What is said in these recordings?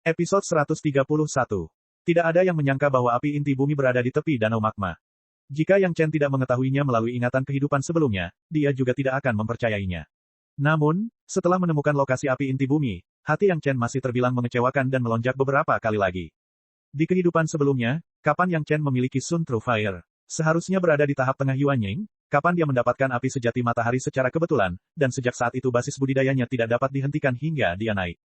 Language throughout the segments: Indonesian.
Episode 131. Tidak ada yang menyangka bahwa api inti bumi berada di tepi danau magma. Jika Yang Chen tidak mengetahuinya melalui ingatan kehidupan sebelumnya, dia juga tidak akan mempercayainya. Namun, setelah menemukan lokasi api inti bumi, hati Yang Chen masih terbilang mengecewakan dan melonjak beberapa kali lagi. Di kehidupan sebelumnya, kapan Yang Chen memiliki Sun True Fire? Seharusnya berada di tahap tengah Yuanying, kapan dia mendapatkan api sejati matahari secara kebetulan, dan sejak saat itu basis budidayanya tidak dapat dihentikan hingga dia naik.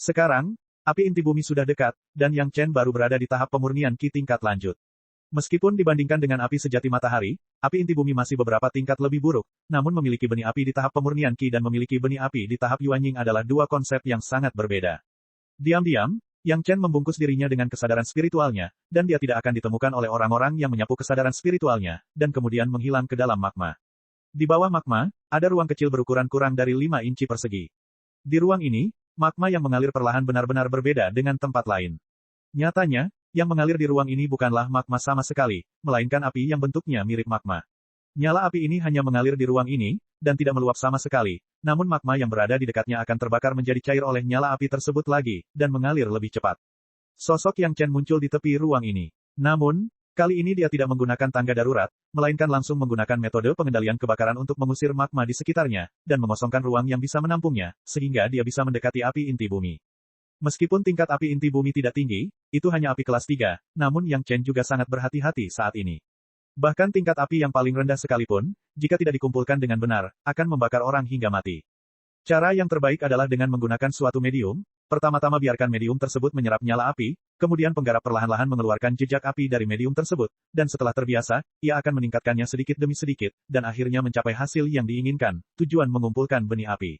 Sekarang, api inti bumi sudah dekat, dan Yang Chen baru berada di tahap pemurnian Qi tingkat lanjut. Meskipun dibandingkan dengan api sejati matahari, api inti bumi masih beberapa tingkat lebih buruk, namun memiliki benih api di tahap pemurnian Qi dan memiliki benih api di tahap Yuanying adalah dua konsep yang sangat berbeda. Diam-diam, Yang Chen membungkus dirinya dengan kesadaran spiritualnya, dan dia tidak akan ditemukan oleh orang-orang yang menyapu kesadaran spiritualnya, dan kemudian menghilang ke dalam magma. Di bawah magma, ada ruang kecil berukuran kurang dari 5 inci persegi. Di ruang ini, magma yang mengalir perlahan benar-benar berbeda dengan tempat lain. Nyatanya, yang mengalir di ruang ini bukanlah magma sama sekali, melainkan api yang bentuknya mirip magma. Nyala api ini hanya mengalir di ruang ini, dan tidak meluap sama sekali, namun magma yang berada di dekatnya akan terbakar menjadi cair oleh nyala api tersebut lagi, dan mengalir lebih cepat. Sosok Yang Chen muncul di tepi ruang ini. Namun, kali ini dia tidak menggunakan tangga darurat, melainkan langsung menggunakan metode pengendalian kebakaran untuk mengusir magma di sekitarnya, dan mengosongkan ruang yang bisa menampungnya, sehingga dia bisa mendekati api inti bumi. Meskipun tingkat api inti bumi tidak tinggi, itu hanya api kelas 3, namun Yang Chen juga sangat berhati-hati saat ini. Bahkan tingkat api yang paling rendah sekalipun, jika tidak dikumpulkan dengan benar, akan membakar orang hingga mati. Cara yang terbaik adalah dengan menggunakan suatu medium. Pertama-tama biarkan medium tersebut menyerap nyala api, kemudian penggarap perlahan-lahan mengeluarkan jejak api dari medium tersebut, dan setelah terbiasa, ia akan meningkatkannya sedikit demi sedikit, dan akhirnya mencapai hasil yang diinginkan, tujuan mengumpulkan benih api.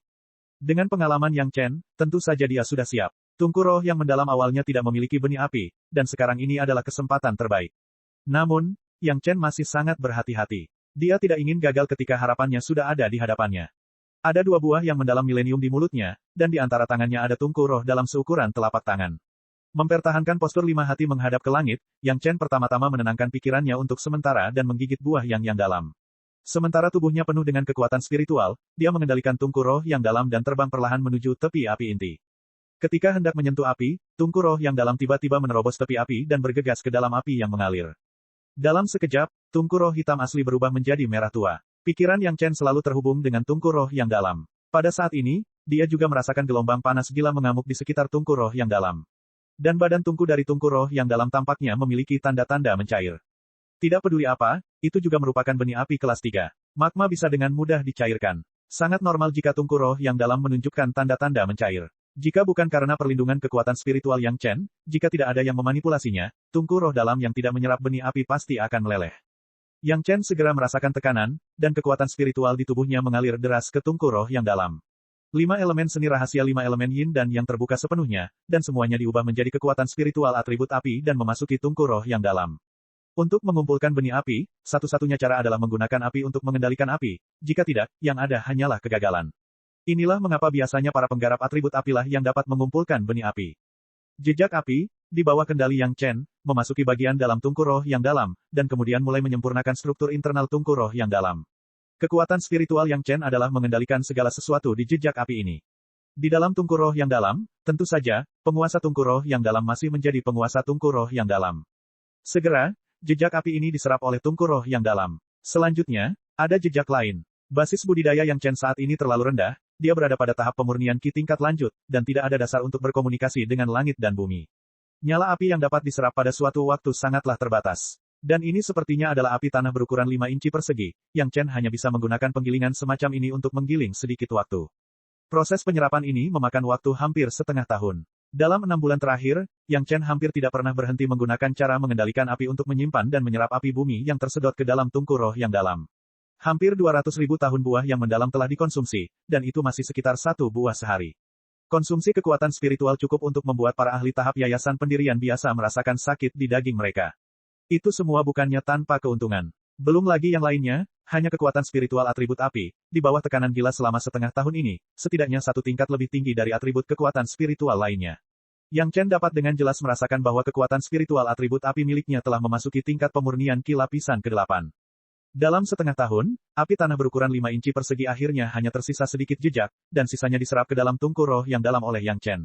Dengan pengalaman Yang Chen, tentu saja dia sudah siap. Tungku roh yang mendalam awalnya tidak memiliki benih api, dan sekarang ini adalah kesempatan terbaik. Namun, Yang Chen masih sangat berhati-hati. Dia tidak ingin gagal ketika harapannya sudah ada di hadapannya. Ada 2 buah yang mendalam milenium di mulutnya, dan di antara tangannya ada tungku roh dalam seukuran telapak tangan. Mempertahankan postur 5 hati menghadap ke langit, Yang Chen pertama-tama menenangkan pikirannya untuk sementara dan menggigit buah yang dalam. Sementara tubuhnya penuh dengan kekuatan spiritual, dia mengendalikan tungku roh yang dalam dan terbang perlahan menuju tepi api inti. Ketika hendak menyentuh api, tungku roh yang dalam tiba-tiba menerobos tepi api dan bergegas ke dalam api yang mengalir. Dalam sekejap, tungku roh hitam asli berubah menjadi merah tua. Pikiran Yang Chen selalu terhubung dengan tungku roh yang dalam. Pada saat ini, dia juga merasakan gelombang panas gila mengamuk di sekitar tungku roh yang dalam. Dan badan tungku dari tungku roh yang dalam tampaknya memiliki tanda-tanda mencair. Tidak peduli apa, itu juga merupakan benih api kelas 3. Magma bisa dengan mudah dicairkan. Sangat normal jika tungku roh yang dalam menunjukkan tanda-tanda mencair. Jika bukan karena perlindungan kekuatan spiritual Yang Chen, jika tidak ada yang memanipulasinya, tungku roh dalam yang tidak menyerap benih api pasti akan meleleh. Yang Chen segera merasakan tekanan, dan kekuatan spiritual di tubuhnya mengalir deras ke tungku roh yang dalam. 5 elemen seni rahasia 5 elemen yin dan yang terbuka sepenuhnya, dan semuanya diubah menjadi kekuatan spiritual atribut api dan memasuki tungku roh yang dalam. Untuk mengumpulkan benih api, satu-satunya cara adalah menggunakan api untuk mengendalikan api, jika tidak, yang ada hanyalah kegagalan. Inilah mengapa biasanya para penggarap atribut apilah yang dapat mengumpulkan benih api. Jejak api, di bawah kendali Yang Chen, memasuki bagian dalam tungku roh yang dalam, dan kemudian mulai menyempurnakan struktur internal tungku roh yang dalam. Kekuatan spiritual Yang Chen adalah mengendalikan segala sesuatu di jejak api ini. Di dalam tungku roh yang dalam, tentu saja, penguasa tungku roh yang dalam masih menjadi penguasa tungku roh yang dalam. Segera, jejak api ini diserap oleh tungku roh yang dalam. Selanjutnya, ada jejak lain. Basis budidaya Yang Chen saat ini terlalu rendah, dia berada pada tahap pemurnian Qi tingkat lanjut, dan tidak ada dasar untuk berkomunikasi dengan langit dan bumi. Nyala api yang dapat diserap pada suatu waktu sangatlah terbatas. Dan ini sepertinya adalah api tanah berukuran 5 inci persegi, Yang Chen hanya bisa menggunakan penggilingan semacam ini untuk menggiling sedikit waktu. Proses penyerapan ini memakan waktu hampir setengah tahun. Dalam 6 bulan terakhir, Yang Chen hampir tidak pernah berhenti menggunakan cara mengendalikan api untuk menyimpan dan menyerap api bumi yang tersedot ke dalam tungku roh yang dalam. Hampir 200.000 tahun buah yang mendalam telah dikonsumsi, dan itu masih sekitar 1 buah sehari. Konsumsi kekuatan spiritual cukup untuk membuat para ahli tahap yayasan pendirian biasa merasakan sakit di daging mereka. Itu semua bukannya tanpa keuntungan. Belum lagi yang lainnya, hanya kekuatan spiritual atribut api, di bawah tekanan gila selama setengah tahun ini, setidaknya 1 tingkat lebih tinggi dari atribut kekuatan spiritual lainnya. Yang Chen dapat dengan jelas merasakan bahwa kekuatan spiritual atribut api miliknya telah memasuki tingkat pemurnian Qi lapisan ke-8. Dalam setengah tahun, api tanah berukuran 5 inci persegi akhirnya hanya tersisa sedikit jejak, dan sisanya diserap ke dalam tungku roh yang dalam oleh Yang Chen.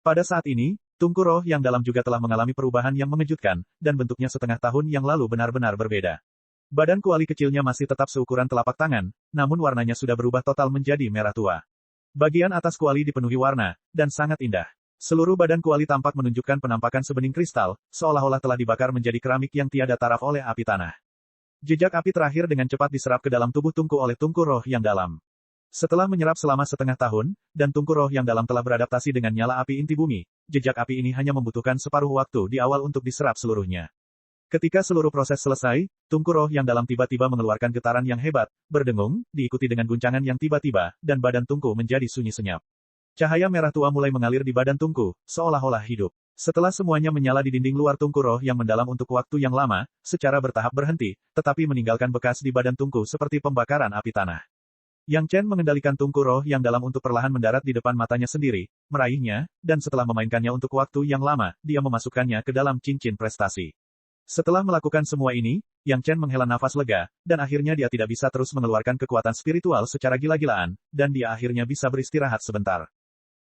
Pada saat ini, Tungku Roh yang Dalam juga telah mengalami perubahan yang mengejutkan, dan bentuknya setengah tahun yang lalu benar-benar berbeda. Badan kuali kecilnya masih tetap seukuran telapak tangan, namun warnanya sudah berubah total menjadi merah tua. Bagian atas kuali dipenuhi warna, dan sangat indah. Seluruh badan kuali tampak menunjukkan penampakan sebening kristal, seolah-olah telah dibakar menjadi keramik yang tiada taraf oleh api tanah. Jejak api terakhir dengan cepat diserap ke dalam tubuh Tungku oleh Tungku Roh yang Dalam. Setelah menyerap selama setengah tahun, dan Tungku Roh yang Dalam telah beradaptasi dengan nyala api inti bumi, jejak api ini hanya membutuhkan separuh waktu di awal untuk diserap seluruhnya. Ketika seluruh proses selesai, Tungku Roh yang Dalam tiba-tiba mengeluarkan getaran yang hebat, berdengung, diikuti dengan guncangan yang tiba-tiba, dan badan Tungku menjadi sunyi senyap. Cahaya merah tua mulai mengalir di badan Tungku, seolah-olah hidup. Setelah semuanya menyala di dinding luar Tungku Roh yang Mendalam untuk waktu yang lama, secara bertahap berhenti, tetapi meninggalkan bekas di badan Tungku seperti pembakaran api tanah. Yang Chen mengendalikan Tungku Roh yang Dalam untuk perlahan mendarat di depan matanya sendiri, meraihnya, dan setelah memainkannya untuk waktu yang lama, dia memasukkannya ke dalam cincin prestasi. Setelah melakukan semua ini, Yang Chen menghela nafas lega, dan akhirnya dia tidak bisa terus mengeluarkan kekuatan spiritual secara gila-gilaan, dan dia akhirnya bisa beristirahat sebentar.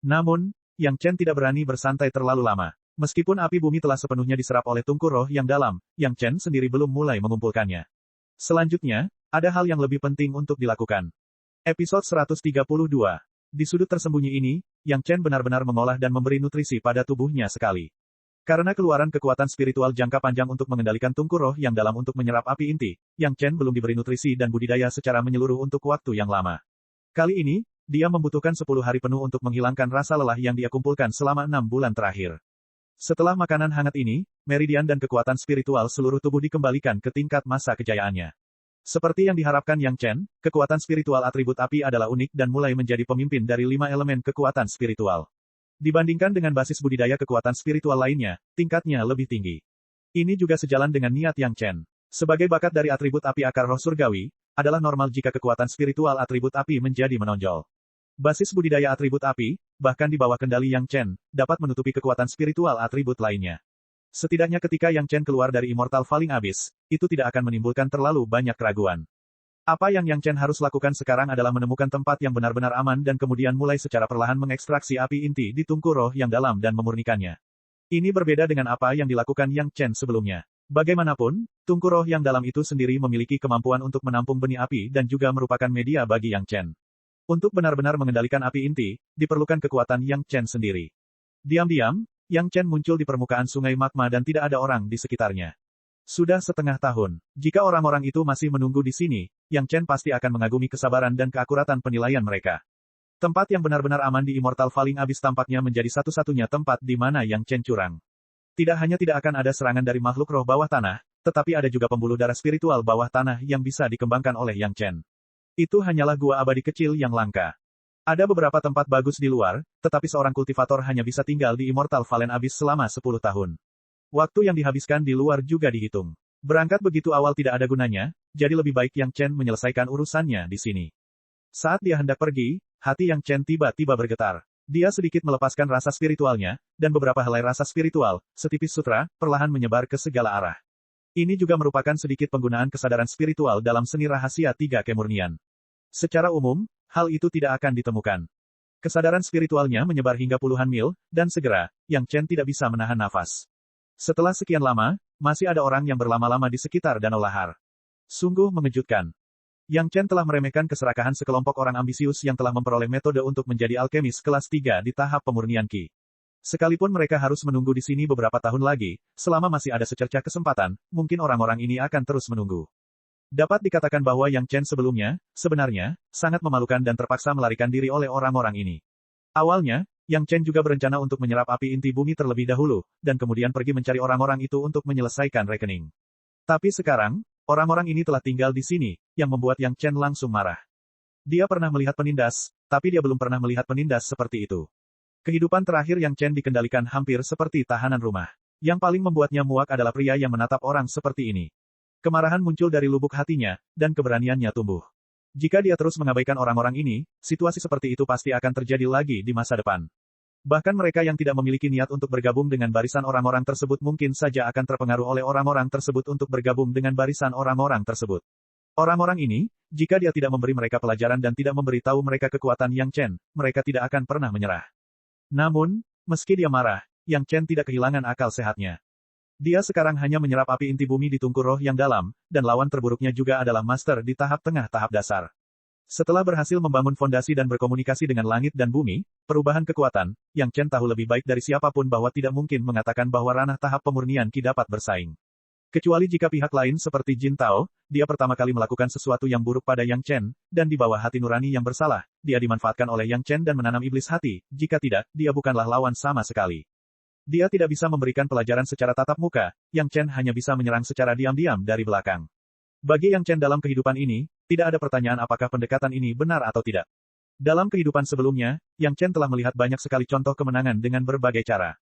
Namun, Yang Chen tidak berani bersantai terlalu lama. Meskipun api bumi telah sepenuhnya diserap oleh Tungku Roh yang Dalam, Yang Chen sendiri belum mulai mengumpulkannya. Selanjutnya, ada hal yang lebih penting untuk dilakukan. Episode 132. Di sudut tersembunyi ini, Yang Chen benar-benar mengolah dan memberi nutrisi pada tubuhnya sekali. Karena keluaran kekuatan spiritual jangka panjang untuk mengendalikan Tungku Roh yang Dalam untuk menyerap api inti, Yang Chen belum diberi nutrisi dan budidaya secara menyeluruh untuk waktu yang lama. Kali ini, dia membutuhkan 10 hari penuh untuk menghilangkan rasa lelah yang dia kumpulkan selama 6 bulan terakhir. Setelah makanan hangat ini, meridian dan kekuatan spiritual seluruh tubuh dikembalikan ke tingkat masa kejayaannya. Seperti yang diharapkan Yang Chen, kekuatan spiritual atribut api adalah unik dan mulai menjadi pemimpin dari 5 elemen kekuatan spiritual. Dibandingkan dengan basis budidaya kekuatan spiritual lainnya, tingkatnya lebih tinggi. Ini juga sejalan dengan niat Yang Chen. Sebagai bakat dari atribut api akar roh surgawi, adalah normal jika kekuatan spiritual atribut api menjadi menonjol. Basis budidaya atribut api, bahkan di bawah kendali Yang Chen, dapat menutupi kekuatan spiritual atribut lainnya. Setidaknya ketika Yang Chen keluar dari Immortal Falling Abyss, itu tidak akan menimbulkan terlalu banyak keraguan. Apa yang Yang Chen harus lakukan sekarang adalah menemukan tempat yang benar-benar aman dan kemudian mulai secara perlahan mengekstraksi api inti di Tungku Roh yang Dalam dan memurnikannya. Ini berbeda dengan apa yang dilakukan Yang Chen sebelumnya. Bagaimanapun, Tungku Roh yang Dalam itu sendiri memiliki kemampuan untuk menampung benih api dan juga merupakan media bagi Yang Chen. Untuk benar-benar mengendalikan api inti, diperlukan kekuatan Yang Chen sendiri. Diam-diam, Yang Chen muncul di permukaan sungai magma dan tidak ada orang di sekitarnya. Sudah setengah tahun. Jika orang-orang itu masih menunggu di sini, Yang Chen pasti akan mengagumi kesabaran dan keakuratan penilaian mereka. Tempat yang benar-benar aman di Immortal Falling Abyss tampaknya menjadi satu-satunya tempat di mana Yang Chen curang. Tidak hanya tidak akan ada serangan dari makhluk roh bawah tanah, tetapi ada juga pembuluh darah spiritual bawah tanah yang bisa dikembangkan oleh Yang Chen. Itu hanyalah gua abadi kecil yang langka. Ada beberapa tempat bagus di luar, tetapi seorang kultivator hanya bisa tinggal di Immortal Fallen Abyss selama 10 tahun. Waktu yang dihabiskan di luar juga dihitung. Berangkat begitu awal tidak ada gunanya, jadi lebih baik Yang Chen menyelesaikan urusannya di sini. Saat dia hendak pergi, hati Yang Chen tiba-tiba bergetar. Dia sedikit melepaskan rasa spiritualnya, dan beberapa helai rasa spiritual, setipis sutra, perlahan menyebar ke segala arah. Ini juga merupakan sedikit penggunaan kesadaran spiritual dalam seni rahasia 3 kemurnian. Secara umum, hal itu tidak akan ditemukan. Kesadaran spiritualnya menyebar hingga puluhan mil, dan segera, Yang Chen tidak bisa menahan nafas. Setelah sekian lama, masih ada orang yang berlama-lama di sekitar danau lahar. Sungguh mengejutkan. Yang Chen telah meremehkan keserakahan sekelompok orang ambisius yang telah memperoleh metode untuk menjadi alkemis kelas 3 di tahap pemurnian Qi. Sekalipun mereka harus menunggu di sini beberapa tahun lagi, selama masih ada secercah kesempatan, mungkin orang-orang ini akan terus menunggu. Dapat dikatakan bahwa Yang Chen sebelumnya, sebenarnya, sangat memalukan dan terpaksa melarikan diri oleh orang-orang ini. Awalnya, Yang Chen juga berencana untuk menyerap api inti bumi terlebih dahulu, dan kemudian pergi mencari orang-orang itu untuk menyelesaikan rekening. Tapi sekarang, orang-orang ini telah tinggal di sini, yang membuat Yang Chen langsung marah. Dia pernah melihat penindas, tapi dia belum pernah melihat penindas seperti itu. Kehidupan terakhir Yang Chen dikendalikan hampir seperti tahanan rumah. Yang paling membuatnya muak adalah pria yang menatap orang seperti ini. Kemarahan muncul dari lubuk hatinya, dan keberaniannya tumbuh. Jika dia terus mengabaikan orang-orang ini, situasi seperti itu pasti akan terjadi lagi di masa depan. Bahkan mereka yang tidak memiliki niat untuk bergabung dengan barisan orang-orang tersebut mungkin saja akan terpengaruh oleh orang-orang tersebut untuk bergabung dengan barisan orang-orang tersebut. Orang-orang ini, jika dia tidak memberi mereka pelajaran dan tidak memberi tahu mereka kekuatan Yang Chen, mereka tidak akan pernah menyerah. Namun, meski dia marah, Yang Chen tidak kehilangan akal sehatnya. Dia sekarang hanya menyerap api inti bumi di tungku roh yang dalam, dan lawan terburuknya juga adalah master di tahap tengah tahap dasar. Setelah berhasil membangun fondasi dan berkomunikasi dengan langit dan bumi, perubahan kekuatan, Yang Chen tahu lebih baik dari siapapun bahwa tidak mungkin mengatakan bahwa ranah tahap pemurnian Qi dapat bersaing. Kecuali jika pihak lain seperti Jin Tao, dia pertama kali melakukan sesuatu yang buruk pada Yang Chen, dan di bawah hati nurani yang bersalah, dia dimanfaatkan oleh Yang Chen dan menanam iblis hati, jika tidak, dia bukanlah lawan sama sekali. Dia tidak bisa memberikan pelajaran secara tatap muka, Yang Chen hanya bisa menyerang secara diam-diam dari belakang. Bagi Yang Chen dalam kehidupan ini, tidak ada pertanyaan apakah pendekatan ini benar atau tidak. Dalam kehidupan sebelumnya, Yang Chen telah melihat banyak sekali contoh kemenangan dengan berbagai cara.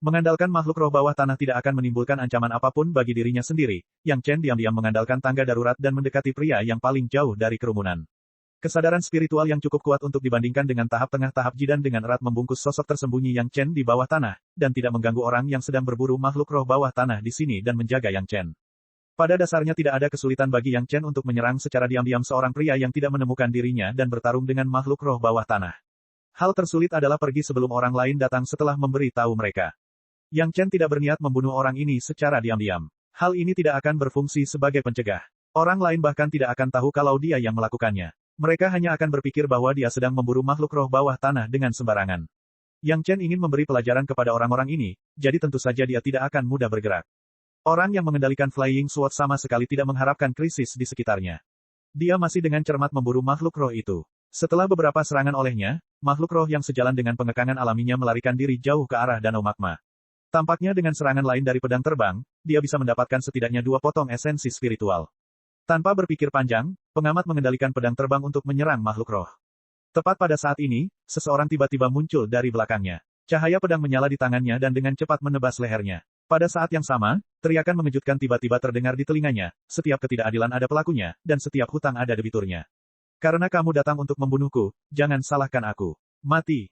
Mengandalkan makhluk roh bawah tanah tidak akan menimbulkan ancaman apapun bagi dirinya sendiri, Yang Chen diam-diam mengandalkan tangga darurat dan mendekati pria yang paling jauh dari kerumunan. Kesadaran spiritual yang cukup kuat untuk dibandingkan dengan tahap tengah tahap Jidan dengan erat membungkus sosok tersembunyi Yang Chen di bawah tanah, dan tidak mengganggu orang yang sedang berburu makhluk roh bawah tanah di sini dan menjaga Yang Chen. Pada dasarnya tidak ada kesulitan bagi Yang Chen untuk menyerang secara diam-diam seorang pria yang tidak menemukan dirinya dan bertarung dengan makhluk roh bawah tanah. Hal tersulit adalah pergi sebelum orang lain datang setelah memberi tahu mereka. Yang Chen tidak berniat membunuh orang ini secara diam-diam. Hal ini tidak akan berfungsi sebagai pencegah. Orang lain bahkan tidak akan tahu kalau dia yang melakukannya. Mereka hanya akan berpikir bahwa dia sedang memburu makhluk roh bawah tanah dengan sembarangan. Yang Chen ingin memberi pelajaran kepada orang-orang ini, jadi tentu saja dia tidak akan mudah bergerak. Orang yang mengendalikan Flying Sword sama sekali tidak mengharapkan krisis di sekitarnya. Dia masih dengan cermat memburu makhluk roh itu. Setelah beberapa serangan olehnya, makhluk roh yang sejalan dengan pengekangan alaminya melarikan diri jauh ke arah danau magma. Tampaknya dengan serangan lain dari pedang terbang, dia bisa mendapatkan setidaknya 2 potong esensi spiritual. Tanpa berpikir panjang, pengamat mengendalikan pedang terbang untuk menyerang makhluk roh. Tepat pada saat ini, seseorang tiba-tiba muncul dari belakangnya. Cahaya pedang menyala di tangannya dan dengan cepat menebas lehernya. Pada saat yang sama, teriakan mengejutkan tiba-tiba terdengar di telinganya, setiap ketidakadilan ada pelakunya, dan setiap hutang ada debiturnya. Karena kamu datang untuk membunuhku, jangan salahkan aku. Mati.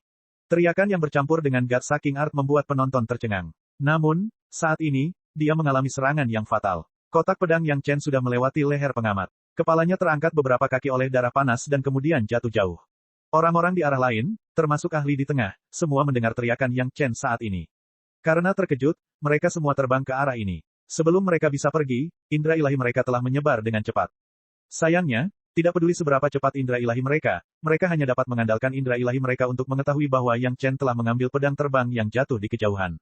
Teriakan yang bercampur dengan God Sucking Art membuat penonton tercengang. Namun, saat ini, dia mengalami serangan yang fatal. Kotak pedang Yang Chen sudah melewati leher pengamat. Kepalanya terangkat beberapa kaki oleh darah panas dan kemudian jatuh jauh. Orang-orang di arah lain, termasuk ahli di tengah, semua mendengar teriakan Yang Chen saat ini. Karena terkejut, mereka semua terbang ke arah ini. Sebelum mereka bisa pergi, indera ilahi mereka telah menyebar dengan cepat. Sayangnya, tidak peduli seberapa cepat indera ilahi mereka hanya dapat mengandalkan indera ilahi mereka untuk mengetahui bahwa Yang Chen telah mengambil pedang terbang yang jatuh di kejauhan.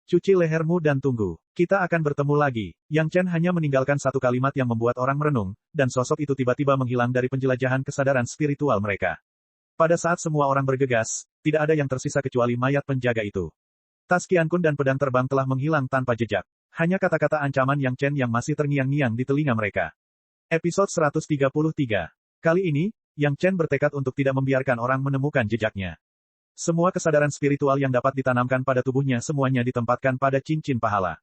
Cuci lehermu dan tunggu. Kita akan bertemu lagi. Yang Chen hanya meninggalkan satu kalimat yang membuat orang merenung, dan sosok itu tiba-tiba menghilang dari penjelajahan kesadaran spiritual mereka. Pada saat semua orang bergegas, tidak ada yang tersisa kecuali mayat penjaga itu. Tas Qiankun dan pedang terbang telah menghilang tanpa jejak. Hanya kata-kata ancaman Yang Chen yang masih terngiang-ngiang di telinga mereka. Episode 133. Kali ini, Yang Chen bertekad untuk tidak membiarkan orang menemukan jejaknya. Semua kesadaran spiritual yang dapat ditanamkan pada tubuhnya semuanya ditempatkan pada cincin pahala.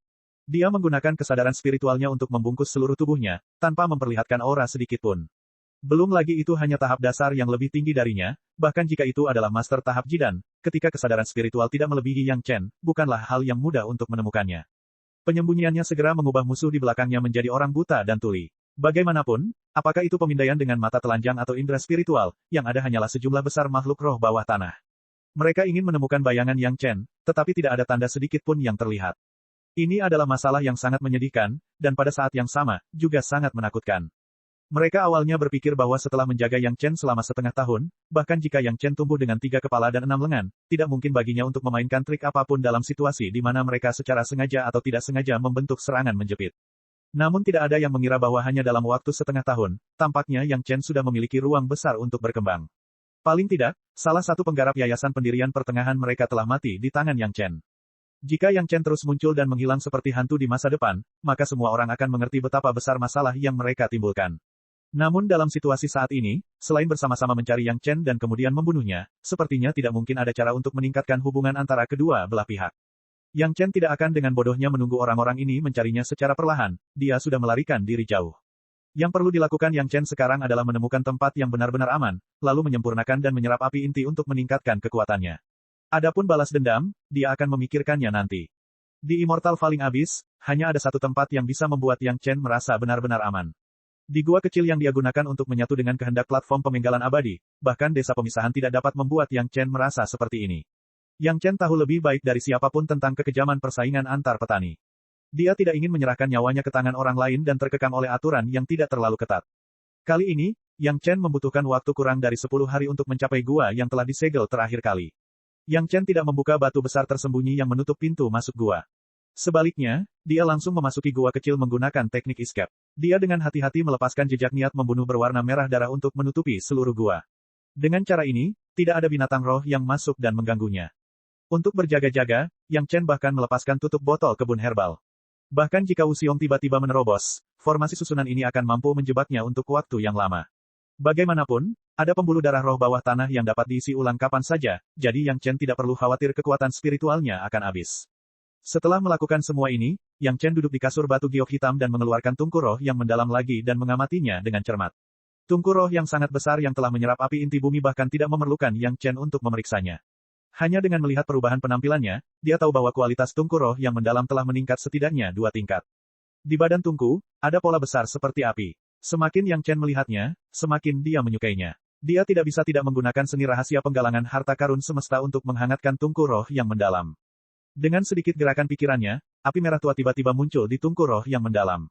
Dia menggunakan kesadaran spiritualnya untuk membungkus seluruh tubuhnya, tanpa memperlihatkan aura sedikitpun. Belum lagi itu hanya tahap dasar yang lebih tinggi darinya, bahkan jika itu adalah master tahap Jidan, ketika kesadaran spiritual tidak melebihi Yang Chen, bukanlah hal yang mudah untuk menemukannya. Penyembunyiannya segera mengubah musuh di belakangnya menjadi orang buta dan tuli. Bagaimanapun, apakah itu pemindaian dengan mata telanjang atau indera spiritual, yang ada hanyalah sejumlah besar makhluk roh bawah tanah. Mereka ingin menemukan bayangan Yang Chen, tetapi tidak ada tanda sedikit pun yang terlihat. Ini adalah masalah yang sangat menyedihkan, dan pada saat yang sama, juga sangat menakutkan. Mereka awalnya berpikir bahwa setelah menjaga Yang Chen selama setengah tahun, bahkan jika Yang Chen tumbuh dengan 3 kepala dan 6 lengan, tidak mungkin baginya untuk memainkan trik apapun dalam situasi di mana mereka secara sengaja atau tidak sengaja membentuk serangan menjepit. Namun tidak ada yang mengira bahwa hanya dalam waktu setengah tahun, tampaknya Yang Chen sudah memiliki ruang besar untuk berkembang. Paling tidak, salah satu penggarap yayasan pendirian pertengahan mereka telah mati di tangan Yang Chen. Jika Yang Chen terus muncul dan menghilang seperti hantu di masa depan, maka semua orang akan mengerti betapa besar masalah yang mereka timbulkan. Namun dalam situasi saat ini, selain bersama-sama mencari Yang Chen dan kemudian membunuhnya, sepertinya tidak mungkin ada cara untuk meningkatkan hubungan antara kedua belah pihak. Yang Chen tidak akan dengan bodohnya menunggu orang-orang ini mencarinya secara perlahan, dia sudah melarikan diri jauh. Yang perlu dilakukan Yang Chen sekarang adalah menemukan tempat yang benar-benar aman, lalu menyempurnakan dan menyerap api inti untuk meningkatkan kekuatannya. Adapun balas dendam, dia akan memikirkannya nanti. Di Immortal Falling Abyss, hanya ada satu tempat yang bisa membuat Yang Chen merasa benar-benar aman. Di gua kecil yang dia gunakan untuk menyatu dengan kehendak platform pemenggalan abadi, bahkan desa pemisahan tidak dapat membuat Yang Chen merasa seperti ini. Yang Chen tahu lebih baik dari siapapun tentang kekejaman persaingan antar petani. Dia tidak ingin menyerahkan nyawanya ke tangan orang lain dan terkekang oleh aturan yang tidak terlalu ketat. Kali ini, Yang Chen membutuhkan waktu kurang dari 10 hari untuk mencapai gua yang telah disegel terakhir kali. Yang Chen tidak membuka batu besar tersembunyi yang menutup pintu masuk gua. Sebaliknya, dia langsung memasuki gua kecil menggunakan teknik escape. Dia dengan hati-hati melepaskan jejak niat membunuh berwarna merah darah untuk menutupi seluruh gua. Dengan cara ini, tidak ada binatang roh yang masuk dan mengganggunya. Untuk berjaga-jaga, Yang Chen bahkan melepaskan tutup botol kebun herbal. Bahkan jika Wuxiong tiba-tiba menerobos, formasi susunan ini akan mampu menjebaknya untuk waktu yang lama. Bagaimanapun, ada pembuluh darah roh bawah tanah yang dapat diisi ulang kapan saja, jadi Yang Chen tidak perlu khawatir kekuatan spiritualnya akan habis. Setelah melakukan semua ini, Yang Chen duduk di kasur batu giok hitam dan mengeluarkan tungku roh yang mendalam lagi dan mengamatinya dengan cermat. Tungku roh yang sangat besar yang telah menyerap api inti bumi bahkan tidak memerlukan Yang Chen untuk memeriksanya. Hanya dengan melihat perubahan penampilannya, dia tahu bahwa kualitas tungku roh yang mendalam telah meningkat setidaknya 2 tingkat. Di badan tungku, ada pola besar seperti api. Semakin Yang Chen melihatnya, semakin dia menyukainya. Dia tidak bisa tidak menggunakan seni rahasia penggalangan harta karun semesta untuk menghangatkan tungku roh yang mendalam. Dengan sedikit gerakan pikirannya, api merah tua tiba-tiba muncul di tungku roh yang mendalam.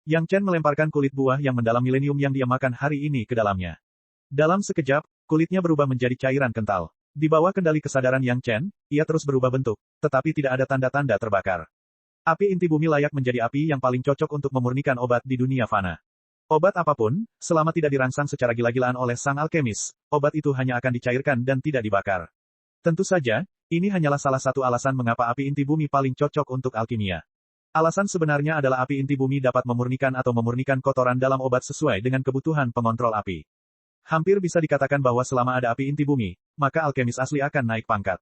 Yang Chen melemparkan kulit buah yang mendalam milenium yang dia makan hari ini ke dalamnya. Dalam sekejap, kulitnya berubah menjadi cairan kental. Di bawah kendali kesadaran Yang Chen, ia terus berubah bentuk, tetapi tidak ada tanda-tanda terbakar. Api inti bumi layak menjadi api yang paling cocok untuk memurnikan obat di dunia fana. Obat apapun, selama tidak dirangsang secara gila-gilaan oleh sang alkemis, obat itu hanya akan dicairkan dan tidak dibakar. Tentu saja, ini hanyalah salah satu alasan mengapa api inti bumi paling cocok untuk alkimia. Alasan sebenarnya adalah api inti bumi dapat memurnikan atau memurnikan kotoran dalam obat sesuai dengan kebutuhan pengontrol api. Hampir bisa dikatakan bahwa selama ada api inti bumi, maka alkemis asli akan naik pangkat.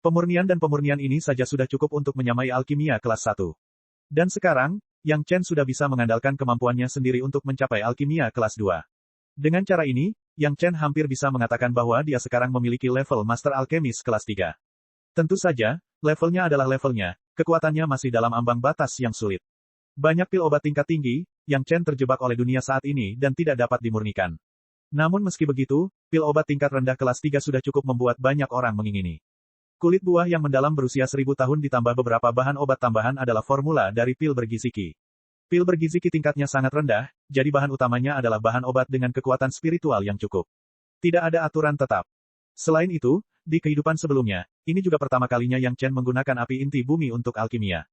Pemurnian dan pemurnian ini saja sudah cukup untuk menyamai alkimia kelas 1. Dan sekarang, Yang Chen sudah bisa mengandalkan kemampuannya sendiri untuk mencapai alkimia kelas 2. Dengan cara ini, Yang Chen hampir bisa mengatakan bahwa dia sekarang memiliki level Master Alkemis kelas 3. Tentu saja, levelnya adalah levelnya, kekuatannya masih dalam ambang batas yang sulit. Banyak pil obat tingkat tinggi, Yang Chen terjebak oleh dunia saat ini dan tidak dapat dimurnikan. Namun meski begitu, pil obat tingkat rendah kelas 3 sudah cukup membuat banyak orang mengingini. Kulit buah yang mendalam berusia 1000 tahun ditambah beberapa bahan obat tambahan adalah formula dari pil bergizi Qi. Pil bergizi Qi tingkatnya sangat rendah, jadi bahan utamanya adalah bahan obat dengan kekuatan spiritual yang cukup. Tidak ada aturan tetap. Selain itu, di kehidupan sebelumnya, ini juga pertama kalinya Yang Chen menggunakan api inti bumi untuk alkimia.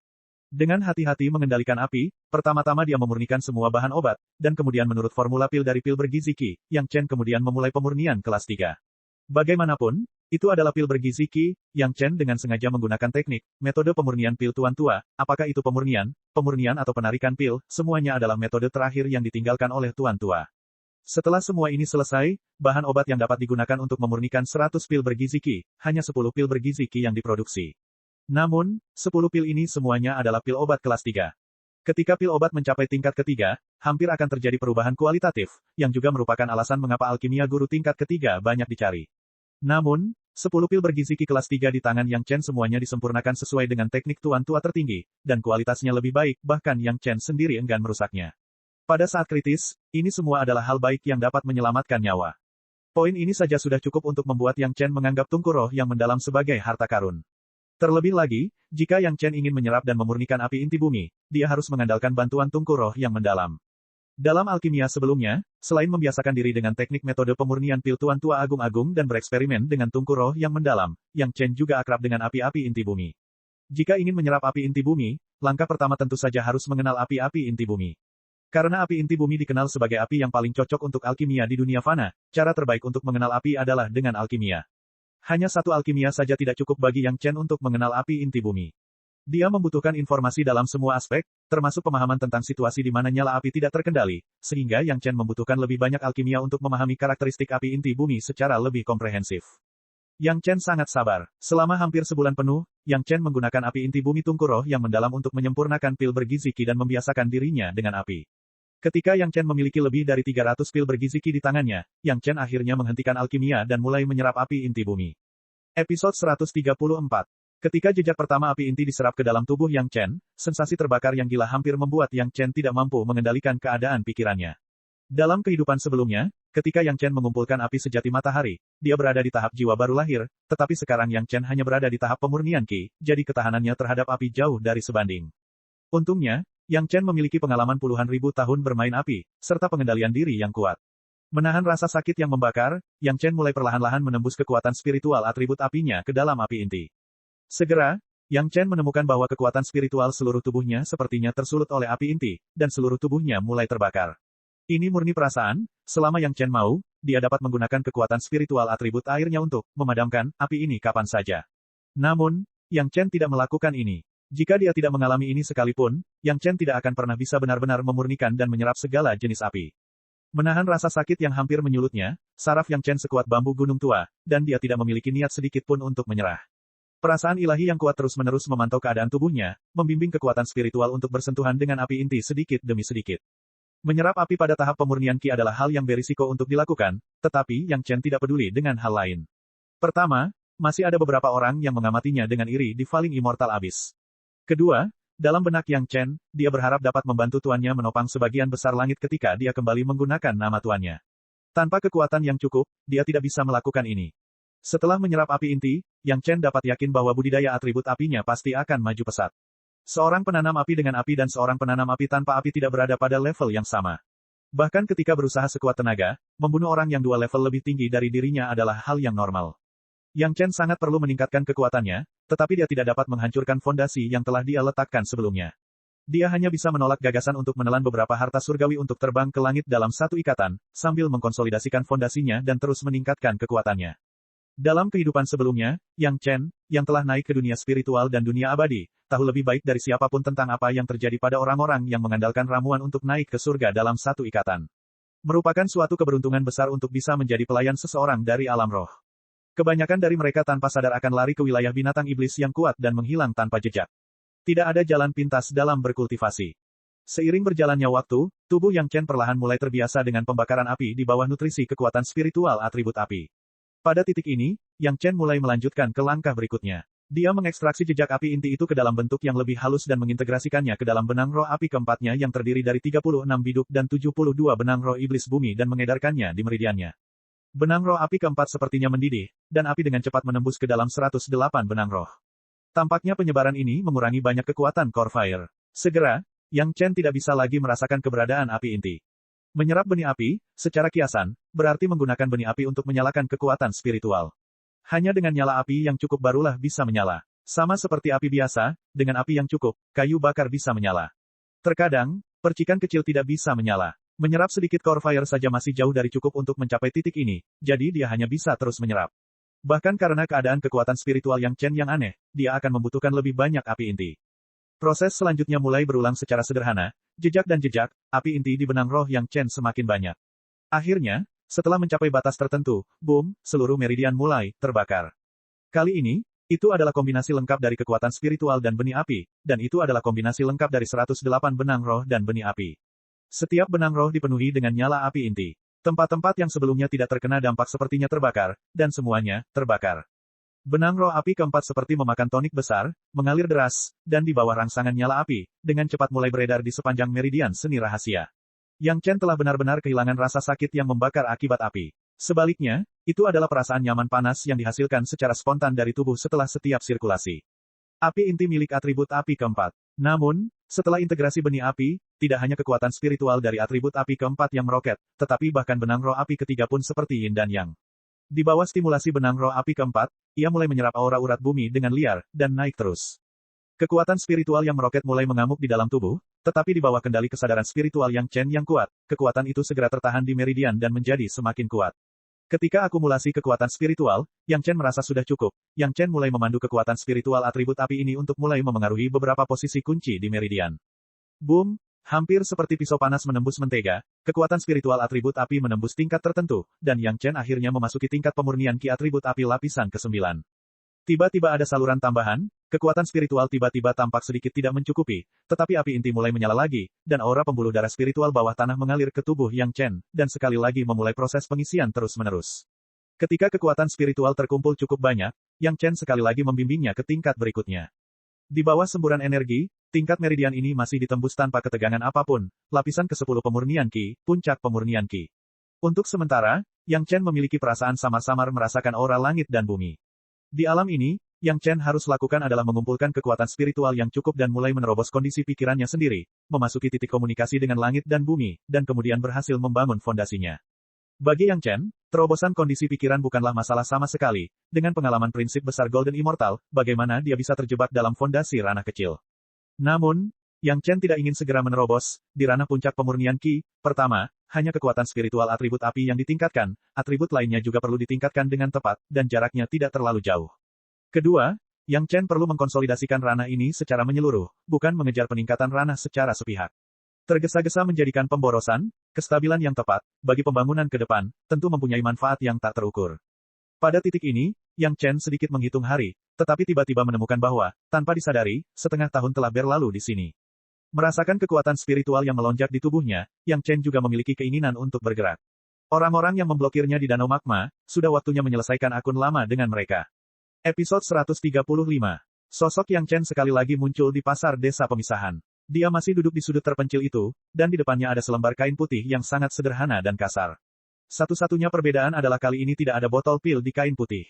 Dengan hati-hati mengendalikan api, pertama-tama dia memurnikan semua bahan obat, dan kemudian menurut formula pil dari pil bergizi Qi, Yang Chen kemudian memulai pemurnian kelas 3. Bagaimanapun, itu adalah pil bergizi Qi, Yang Chen dengan sengaja menggunakan teknik, metode pemurnian pil tuan tua, apakah itu pemurnian atau penarikan pil, semuanya adalah metode terakhir yang ditinggalkan oleh tuan tua. Setelah semua ini selesai, bahan obat yang dapat digunakan untuk memurnikan 100 pil bergizi Qi, hanya 10 pil bergizi Qi yang diproduksi. Namun, 10 pil ini semuanya adalah pil obat kelas 3. Ketika pil obat mencapai tingkat ketiga, hampir akan terjadi perubahan kualitatif, yang juga merupakan alasan mengapa alkimia guru tingkat ketiga banyak dicari. Namun, 10 pil bergizi Qi kelas 3 di tangan Yang Chen semuanya disempurnakan sesuai dengan teknik tuan tua tertinggi, dan kualitasnya lebih baik, bahkan Yang Chen sendiri enggan merusaknya. Pada saat kritis, ini semua adalah hal baik yang dapat menyelamatkan nyawa. Poin ini saja sudah cukup untuk membuat Yang Chen menganggap tungku roh yang mendalam sebagai harta karun. Terlebih lagi, jika Yang Chen ingin menyerap dan memurnikan api inti bumi, dia harus mengandalkan bantuan tungku roh yang mendalam. Dalam alkimia sebelumnya, selain membiasakan diri dengan teknik metode pemurnian pil tuan tua agung-agung dan bereksperimen dengan tungku roh yang mendalam, Yang Chen juga akrab dengan api-api inti bumi. Jika ingin menyerap api inti bumi, langkah pertama tentu saja harus mengenal api-api inti bumi. Karena api inti bumi dikenal sebagai api yang paling cocok untuk alkimia di dunia fana, cara terbaik untuk mengenal api adalah dengan alkimia. Hanya satu alkimia saja tidak cukup bagi Yang Chen untuk mengenal api inti bumi. Dia membutuhkan informasi dalam semua aspek, termasuk pemahaman tentang situasi di mana nyala api tidak terkendali, sehingga Yang Chen membutuhkan lebih banyak alkimia untuk memahami karakteristik api inti bumi secara lebih komprehensif. Yang Chen sangat sabar. Selama hampir sebulan penuh, Yang Chen menggunakan api inti bumi tungku roh yang mendalam untuk menyempurnakan pil bergizi Qi dan membiasakan dirinya dengan api. Ketika Yang Chen memiliki lebih dari 300 pil bergizi Qi di tangannya, Yang Chen akhirnya menghentikan alkimia dan mulai menyerap api inti bumi. Episode 134. Ketika jejak pertama api inti diserap ke dalam tubuh Yang Chen, sensasi terbakar yang gila hampir membuat Yang Chen tidak mampu mengendalikan keadaan pikirannya. Dalam kehidupan sebelumnya, ketika Yang Chen mengumpulkan api sejati matahari, dia berada di tahap jiwa baru lahir, tetapi sekarang Yang Chen hanya berada di tahap pemurnian Qi, jadi ketahanannya terhadap api jauh dari sebanding. Untungnya, Yang Chen memiliki pengalaman puluhan ribu tahun bermain api, serta pengendalian diri yang kuat. Menahan rasa sakit yang membakar, Yang Chen mulai perlahan-lahan menembus kekuatan spiritual atribut apinya ke dalam api inti. Segera, Yang Chen menemukan bahwa kekuatan spiritual seluruh tubuhnya sepertinya tersulut oleh api inti, dan seluruh tubuhnya mulai terbakar. Ini murni perasaan, selama Yang Chen mau, dia dapat menggunakan kekuatan spiritual atribut airnya untuk memadamkan api ini kapan saja. Namun, Yang Chen tidak melakukan ini. Jika dia tidak mengalami ini sekalipun, Yang Chen tidak akan pernah bisa benar-benar memurnikan dan menyerap segala jenis api. Menahan rasa sakit yang hampir menyulutnya, saraf Yang Chen sekuat bambu gunung tua, dan dia tidak memiliki niat sedikit pun untuk menyerah. Perasaan ilahi yang kuat terus-menerus memantau keadaan tubuhnya, membimbing kekuatan spiritual untuk bersentuhan dengan api inti sedikit demi sedikit. Menyerap api pada tahap pemurnian Qi adalah hal yang berisiko untuk dilakukan, tetapi Yang Chen tidak peduli dengan hal lain. Pertama, masih ada beberapa orang yang mengamatinya dengan iri di Falling Immortal Abyss. Kedua, dalam benak Yang Chen, dia berharap dapat membantu tuannya menopang sebagian besar langit ketika dia kembali menggunakan nama tuannya. Tanpa kekuatan yang cukup, dia tidak bisa melakukan ini. Setelah menyerap api inti, Yang Chen dapat yakin bahwa budidaya atribut apinya pasti akan maju pesat. Seorang penanam api dengan api dan seorang penanam api tanpa api tidak berada pada level yang sama. Bahkan ketika berusaha sekuat tenaga, membunuh orang yang 2 level lebih tinggi dari dirinya adalah hal yang normal. Yang Chen sangat perlu meningkatkan kekuatannya, tetapi dia tidak dapat menghancurkan fondasi yang telah dia letakkan sebelumnya. Dia hanya bisa menolak gagasan untuk menelan beberapa harta surgawi untuk terbang ke langit dalam satu ikatan, sambil mengkonsolidasikan fondasinya dan terus meningkatkan kekuatannya. Dalam kehidupan sebelumnya, Yang Chen, yang telah naik ke dunia spiritual dan dunia abadi, tahu lebih baik dari siapapun tentang apa yang terjadi pada orang-orang yang mengandalkan ramuan untuk naik ke surga dalam satu ikatan. Merupakan suatu keberuntungan besar untuk bisa menjadi pelayan seseorang dari alam roh. Kebanyakan dari mereka tanpa sadar akan lari ke wilayah binatang iblis yang kuat dan menghilang tanpa jejak. Tidak ada jalan pintas dalam berkultivasi. Seiring berjalannya waktu, tubuh Yang Chen perlahan mulai terbiasa dengan pembakaran api di bawah nutrisi kekuatan spiritual atribut api. Pada titik ini, Yang Chen mulai melanjutkan ke langkah berikutnya. Dia mengekstraksi jejak api inti itu ke dalam bentuk yang lebih halus dan mengintegrasikannya ke dalam benang roh api keempatnya yang terdiri dari 36 biduk dan 72 benang roh iblis bumi dan mengedarkannya di meridiannya. Benang roh api keempat sepertinya mendidih, dan api dengan cepat menembus ke dalam 108 benang roh. Tampaknya penyebaran ini mengurangi banyak kekuatan core fire. Segera, Yang Chen tidak bisa lagi merasakan keberadaan api inti. Menyerap benih api, secara kiasan, berarti menggunakan benih api untuk menyalakan kekuatan spiritual. Hanya dengan nyala api yang cukup barulah bisa menyala. Sama seperti api biasa, dengan api yang cukup, kayu bakar bisa menyala. Terkadang, percikan kecil tidak bisa menyala. Menyerap sedikit core fire saja masih jauh dari cukup untuk mencapai titik ini, jadi dia hanya bisa terus menyerap. Bahkan karena keadaan kekuatan spiritual Yang Chen yang aneh, dia akan membutuhkan lebih banyak api inti. Proses selanjutnya mulai berulang secara sederhana, jejak dan jejak, api inti di benang roh Yang Chen semakin banyak. Akhirnya, setelah mencapai batas tertentu, boom, seluruh meridian mulai terbakar. Kali ini, itu adalah kombinasi lengkap dari kekuatan spiritual dan benih api, dan itu adalah kombinasi lengkap dari 108 benang roh dan benih api. Setiap benang roh dipenuhi dengan nyala api inti. Tempat-tempat yang sebelumnya tidak terkena dampak sepertinya terbakar, dan semuanya terbakar. Benang roh api keempat seperti memakan tonik besar, mengalir deras, dan di bawah rangsangan nyala api, dengan cepat mulai beredar di sepanjang meridian seni rahasia. Yang Chen telah benar-benar kehilangan rasa sakit yang membakar akibat api. Sebaliknya, itu adalah perasaan nyaman panas yang dihasilkan secara spontan dari tubuh setelah setiap sirkulasi. Api inti milik atribut api keempat. Namun, setelah integrasi benih api, tidak hanya kekuatan spiritual dari atribut api keempat yang meroket, tetapi bahkan benang roh api ketiga pun seperti yin dan yang. Di bawah stimulasi benang roh api keempat, ia mulai menyerap aura urat bumi dengan liar, dan naik terus. Kekuatan spiritual yang meroket mulai mengamuk di dalam tubuh, tetapi di bawah kendali kesadaran spiritual Yang Chen yang kuat, kekuatan itu segera tertahan di meridian dan menjadi semakin kuat. Ketika akumulasi kekuatan spiritual, Yang Chen merasa sudah cukup, Yang Chen mulai memandu kekuatan spiritual atribut api ini untuk mulai memengaruhi beberapa posisi kunci di meridian. Boom! Hampir seperti pisau panas menembus mentega, kekuatan spiritual atribut api menembus tingkat tertentu, dan Yang Chen akhirnya memasuki tingkat pemurnian Qi atribut api lapisan ke-9. Tiba-tiba ada saluran tambahan, kekuatan spiritual tiba-tiba tampak sedikit tidak mencukupi, tetapi api inti mulai menyala lagi, dan aura pembuluh darah spiritual bawah tanah mengalir ke tubuh Yang Chen, dan sekali lagi memulai proses pengisian terus-menerus. Ketika kekuatan spiritual terkumpul cukup banyak, Yang Chen sekali lagi membimbingnya ke tingkat berikutnya. Di bawah semburan energi, Tingkat meridian ini masih ditembus tanpa ketegangan apapun, lapisan ke-10 pemurnian Qi, puncak pemurnian Qi. Untuk sementara, Yang Chen memiliki perasaan samar-samar merasakan aura langit dan bumi. Di alam ini, Yang Chen harus lakukan adalah mengumpulkan kekuatan spiritual yang cukup dan mulai menerobos kondisi pikirannya sendiri, memasuki titik komunikasi dengan langit dan bumi, dan kemudian berhasil membangun fondasinya. Bagi Yang Chen, terobosan kondisi pikiran bukanlah masalah sama sekali. Dengan pengalaman prinsip besar Golden Immortal, bagaimana dia bisa terjebak dalam fondasi ranah kecil. Namun, Yang Chen tidak ingin segera menerobos. Di ranah puncak pemurnian Qi, pertama, hanya kekuatan spiritual atribut api yang ditingkatkan, atribut lainnya juga perlu ditingkatkan dengan tepat, dan jaraknya tidak terlalu jauh. Kedua, Yang Chen perlu mengkonsolidasikan ranah ini secara menyeluruh, bukan mengejar peningkatan ranah secara sepihak. Tergesa-gesa menjadikan pemborosan, kestabilan yang tepat, bagi pembangunan ke depan, tentu mempunyai manfaat yang tak terukur. Pada titik ini, Yang Chen sedikit menghitung hari, tetapi tiba-tiba menemukan bahwa, tanpa disadari, setengah tahun telah berlalu di sini. Merasakan kekuatan spiritual yang melonjak di tubuhnya, Yang Chen juga memiliki keinginan untuk bergerak. Orang-orang yang memblokirnya di Danau Magma, sudah waktunya menyelesaikan akun lama dengan mereka. Episode 135. Sosok Yang Chen sekali lagi muncul di pasar desa pemisahan. Dia masih duduk di sudut terpencil itu, dan di depannya ada selembar kain putih yang sangat sederhana dan kasar. Satu-satunya perbedaan adalah kali ini tidak ada botol pil di kain putih.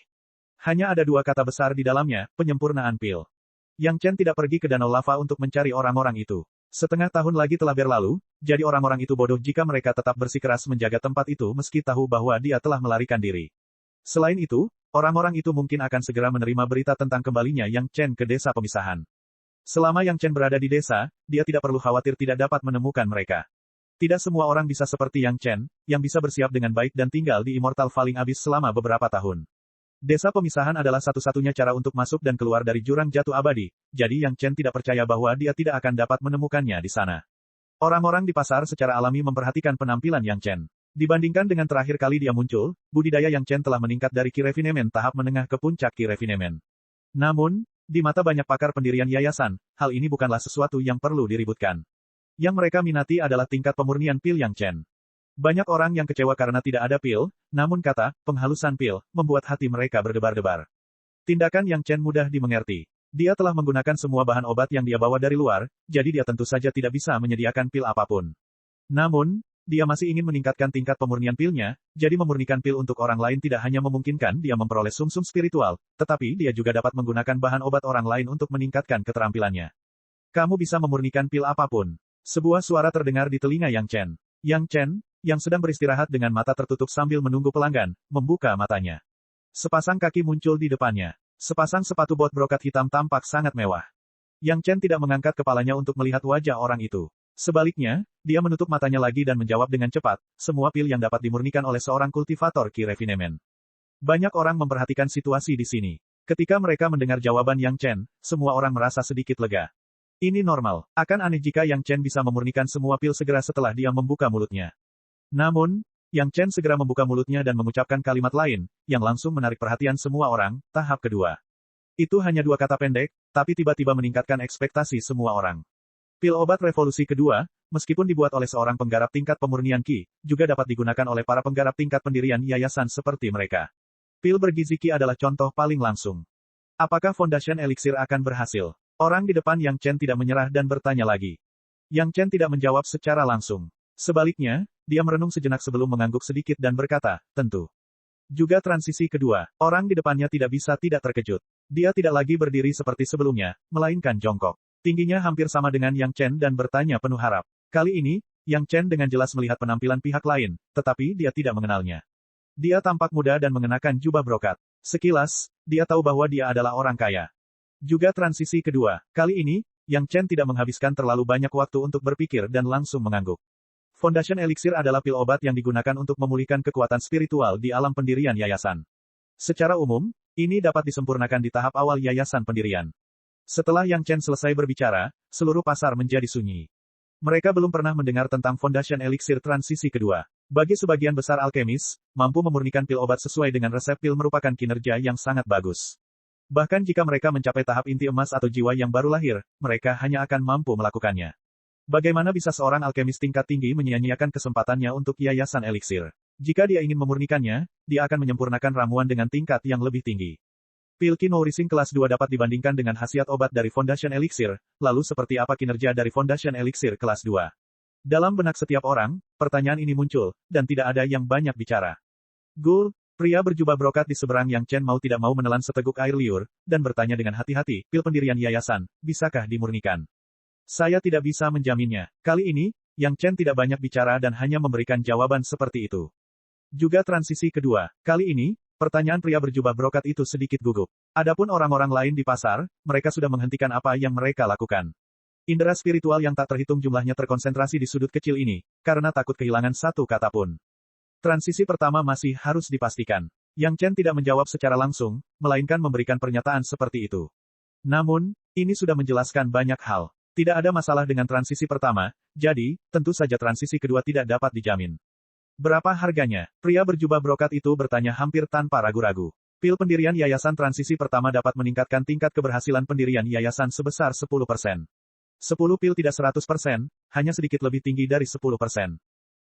Hanya ada dua kata besar di dalamnya, penyempurnaan pil. Yang Chen tidak pergi ke danau lava untuk mencari orang-orang itu. Setengah tahun lagi telah berlalu, jadi orang-orang itu bodoh jika mereka tetap bersikeras menjaga tempat itu meski tahu bahwa dia telah melarikan diri. Selain itu, orang-orang itu mungkin akan segera menerima berita tentang kembalinya Yang Chen ke desa pemisahan. Selama Yang Chen berada di desa, dia tidak perlu khawatir tidak dapat menemukan mereka. Tidak semua orang bisa seperti Yang Chen, yang bisa bersiap dengan baik dan tinggal di Immortal Falling Abyss selama beberapa tahun. Desa pemisahan adalah satu-satunya cara untuk masuk dan keluar dari jurang jatuh abadi, jadi Yang Chen tidak percaya bahwa dia tidak akan dapat menemukannya di sana. Orang-orang di pasar secara alami memperhatikan penampilan Yang Chen. Dibandingkan dengan terakhir kali dia muncul, budidaya Yang Chen telah meningkat dari Qi Refinement tahap menengah ke puncak Qi Refinement. Namun, di mata banyak pakar pendirian yayasan, hal ini bukanlah sesuatu yang perlu diributkan. Yang mereka minati adalah tingkat pemurnian pil Yang Chen. Banyak orang yang kecewa karena tidak ada pil, namun kata, penghalusan pil, membuat hati mereka berdebar-debar. Tindakan Yang Chen mudah dimengerti. Dia telah menggunakan semua bahan obat yang dia bawa dari luar, jadi dia tentu saja tidak bisa menyediakan pil apapun. Namun, dia masih ingin meningkatkan tingkat pemurnian pilnya, jadi memurnikan pil untuk orang lain tidak hanya memungkinkan dia memperoleh sumsum spiritual, tetapi dia juga dapat menggunakan bahan obat orang lain untuk meningkatkan keterampilannya. Kamu bisa memurnikan pil apapun. Sebuah suara terdengar di telinga Yang Chen. Yang Chen, yang sedang beristirahat dengan mata tertutup sambil menunggu pelanggan, membuka matanya. Sepasang kaki muncul di depannya. Sepasang sepatu bot brokat hitam tampak sangat mewah. Yang Chen tidak mengangkat kepalanya untuk melihat wajah orang itu. Sebaliknya, dia menutup matanya lagi dan menjawab dengan cepat, semua pil yang dapat dimurnikan oleh seorang kultivator Qi Refinement. Banyak orang memperhatikan situasi di sini. Ketika mereka mendengar jawaban Yang Chen, semua orang merasa sedikit lega. Ini normal. Akan aneh jika Yang Chen bisa memurnikan semua pil segera setelah dia membuka mulutnya. Namun, Yang Chen segera membuka mulutnya dan mengucapkan kalimat lain, yang langsung menarik perhatian semua orang, tahap kedua. Itu hanya dua kata pendek, tapi tiba-tiba meningkatkan ekspektasi semua orang. Pil obat revolusi kedua, meskipun dibuat oleh seorang penggarap tingkat pemurnian Qi, juga dapat digunakan oleh para penggarap tingkat pendirian yayasan seperti mereka. Pil bergizi Qi adalah contoh paling langsung. Apakah Foundation Elixir akan berhasil? Orang di depan Yang Chen tidak menyerah dan bertanya lagi. Yang Chen tidak menjawab secara langsung. Sebaliknya, dia merenung sejenak sebelum mengangguk sedikit dan berkata, tentu. Juga transisi kedua, orang di depannya tidak bisa tidak terkejut. Dia tidak lagi berdiri seperti sebelumnya, melainkan jongkok. Tingginya hampir sama dengan Yang Chen dan bertanya penuh harap. Kali ini, Yang Chen dengan jelas melihat penampilan pihak lain, tetapi dia tidak mengenalnya. Dia tampak muda dan mengenakan jubah brokat. Sekilas, dia tahu bahwa dia adalah orang kaya. Juga transisi kedua, kali ini, Yang Chen tidak menghabiskan terlalu banyak waktu untuk berpikir dan langsung mengangguk. Foundation Elixir adalah pil obat yang digunakan untuk memulihkan kekuatan spiritual di alam pendirian yayasan. Secara umum, ini dapat disempurnakan di tahap awal yayasan pendirian. Setelah Yang Chen selesai berbicara, seluruh pasar menjadi sunyi. Mereka belum pernah mendengar tentang Foundation Elixir transisi kedua. Bagi sebagian besar alkemis, mampu memurnikan pil obat sesuai dengan resep pil merupakan kinerja yang sangat bagus. Bahkan jika mereka mencapai tahap inti emas atau jiwa yang baru lahir, mereka hanya akan mampu melakukannya. Bagaimana bisa seorang alkemis tingkat tinggi menyia-nyiakan kesempatannya untuk yayasan elixir? Jika dia ingin memurnikannya, dia akan menyempurnakan ramuan dengan tingkat yang lebih tinggi. Pil Ki Nourishing kelas 2 dapat dibandingkan dengan khasiat obat dari Foundation Elixir, lalu seperti apa kinerja dari Foundation Elixir kelas 2? Dalam benak setiap orang, pertanyaan ini muncul, dan tidak ada yang banyak bicara. Gul, pria berjubah brokat di seberang Yang Chen mau tidak mau menelan seteguk air liur, dan bertanya dengan hati-hati, pil pendirian yayasan, bisakah dimurnikan? Saya tidak bisa menjaminnya. Kali ini, Yang Chen tidak banyak bicara dan hanya memberikan jawaban seperti itu. Juga transisi kedua. Kali ini, pertanyaan pria berjubah brokat itu sedikit gugup. Adapun orang-orang lain di pasar, mereka sudah menghentikan apa yang mereka lakukan. Indera spiritual yang tak terhitung jumlahnya terkonsentrasi di sudut kecil ini, karena takut kehilangan satu kata pun. Transisi pertama masih harus dipastikan. Yang Chen tidak menjawab secara langsung, melainkan memberikan pernyataan seperti itu. Namun, ini sudah menjelaskan banyak hal. Tidak ada masalah dengan transisi pertama, jadi, tentu saja transisi kedua tidak dapat dijamin. Berapa harganya? Pria berjubah brokat itu bertanya hampir tanpa ragu-ragu. Pil pendirian yayasan transisi pertama dapat meningkatkan tingkat keberhasilan pendirian yayasan sebesar 10%. 10 pil tidak 100%, hanya sedikit lebih tinggi dari 10%.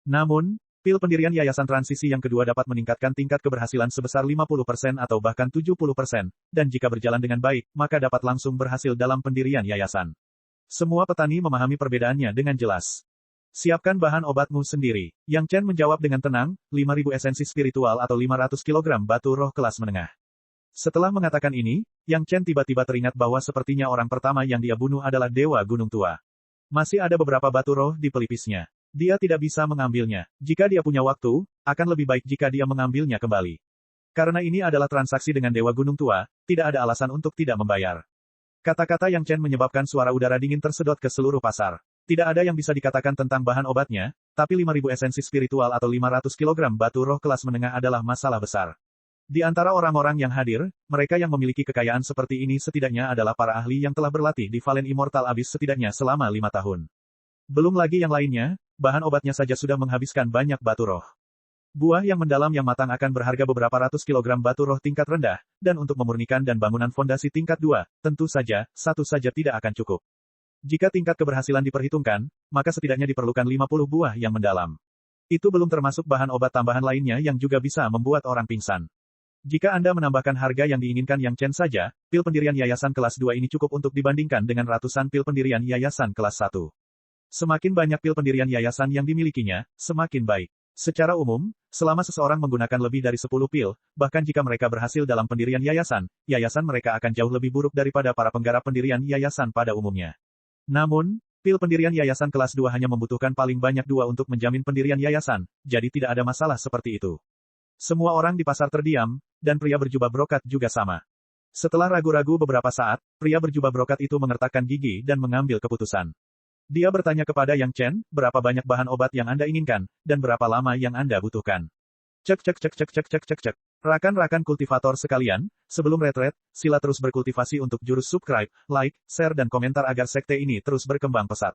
Namun, pil pendirian yayasan transisi yang kedua dapat meningkatkan tingkat keberhasilan sebesar 50% atau bahkan 70%, dan jika berjalan dengan baik, maka dapat langsung berhasil dalam pendirian yayasan. Semua petani memahami perbedaannya dengan jelas. Siapkan bahan obatmu sendiri. Yang Chen menjawab dengan tenang, 5.000 esensi spiritual atau 500 kg batu roh kelas menengah. Setelah mengatakan ini, Yang Chen tiba-tiba teringat bahwa sepertinya orang pertama yang dia bunuh adalah Dewa Gunung Tua. Masih ada beberapa batu roh di pelipisnya. Dia tidak bisa mengambilnya. Jika dia punya waktu, akan lebih baik jika dia mengambilnya kembali. Karena ini adalah transaksi dengan Dewa Gunung Tua, tidak ada alasan untuk tidak membayar. Kata-kata Yang Chen menyebabkan suara udara dingin tersedot ke seluruh pasar. Tidak ada yang bisa dikatakan tentang bahan obatnya, tapi 5.000 esensi spiritual atau 500 kg batu roh kelas menengah adalah masalah besar. Di antara orang-orang yang hadir, mereka yang memiliki kekayaan seperti ini setidaknya adalah para ahli yang telah berlatih di Valen Immortal Abyss setidaknya selama 5 tahun. Belum lagi yang lainnya, bahan obatnya saja sudah menghabiskan banyak batu roh. Buah yang mendalam yang matang akan berharga beberapa ratus kilogram batu roh tingkat rendah, dan untuk memurnikan dan bangunan fondasi tingkat 2, tentu saja, satu saja tidak akan cukup. Jika tingkat keberhasilan diperhitungkan, maka setidaknya diperlukan 50 buah yang mendalam. Itu belum termasuk bahan obat tambahan lainnya yang juga bisa membuat orang pingsan. Jika Anda menambahkan harga yang diinginkan Yang Chen saja, pil pendirian yayasan kelas 2 ini cukup untuk dibandingkan dengan ratusan pil pendirian yayasan kelas 1. Semakin banyak pil pendirian yayasan yang dimilikinya, semakin baik. Secara umum, selama seseorang menggunakan lebih dari 10 pil, bahkan jika mereka berhasil dalam pendirian yayasan mereka akan jauh lebih buruk daripada para penggarap pendirian yayasan pada umumnya. Namun, pil pendirian yayasan kelas 2 hanya membutuhkan paling banyak 2 untuk menjamin pendirian yayasan, jadi tidak ada masalah seperti itu. Semua orang di pasar terdiam, dan pria berjubah brokat juga sama. Setelah ragu-ragu beberapa saat, pria berjubah brokat itu mengertakkan gigi dan mengambil keputusan. Dia bertanya kepada Yang Chen, berapa banyak bahan obat yang Anda inginkan, dan berapa lama yang Anda butuhkan. Cek. Rakan-rakan kultivator sekalian, sebelum retret, sila terus berkultivasi untuk jurus subscribe, like, share dan komentar agar sekte ini terus berkembang pesat.